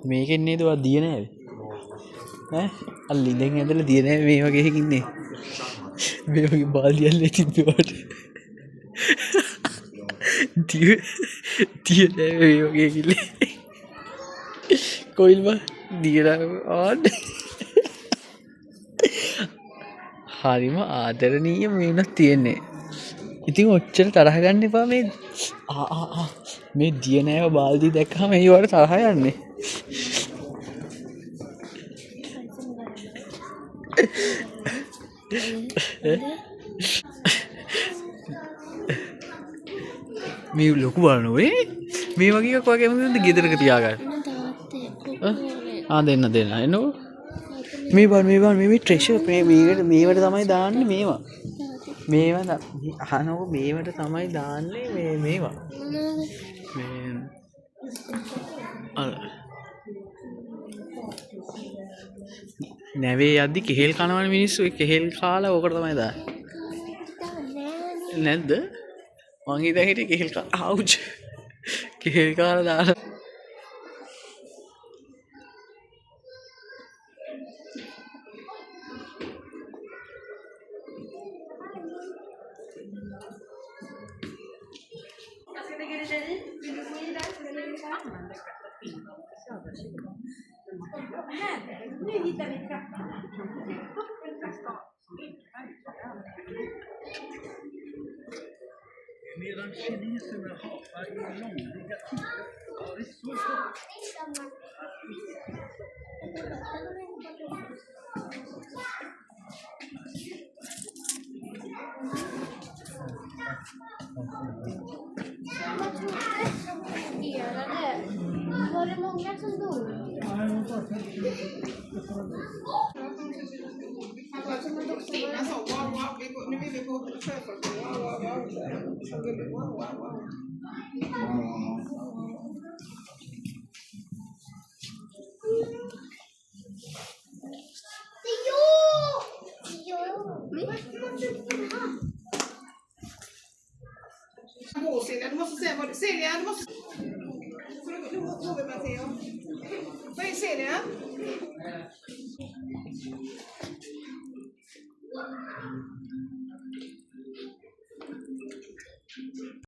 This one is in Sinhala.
මේකෙන් නේද ඔයා දිය නෑවේ ඈ අර ලිඳෙන් ඇදලා දිය නෑවේ මේ වගේ එකකින් නේ මේ වගේ බාල්දියල්ලේ තිබ්බවට දිය දිය නෑවේ මේ වගේ එකකින් කොයිල් බා දිය නෑවේ ආන්න හරිම ආදරණීය මේ උනත් තියෙන්නේ ඉතින් ඔච්චර තරහ ගන්න එපා මේ මේ දිය නෑව බාල්දිය දැක්කම ඒ වගේ තරහ යන්නේ මේ ලොකු බලනොේ මේ වගේ එකක් වගේ කැමතිද ගෙදරක තියාගන්න දෙන්න එන්නකෝ මේ බලන්න මේ ට්‍රෙෂර් මේවට තමයි දාන්නේ මේවා අහනකො මේවට තමයි දාන්නේ මේවා නැවේ යද්දි කෙහෙල් කනවන මිනිස්සු කෙහෙල් කාලා ඕකට තමයි දාන්නේ නැද්ද මං හිතා හිටියේ කෙහෙල් ආවුච් කෙහෙල් කාලා දාලා Medan kineserna har varje långliga tider varit så var det många som dog? Stina sa wow, nu vill vi gå till sjöfarten, wow. Så vill vi wow. Du måste säga vad du ser. Du måste... Vad är serien?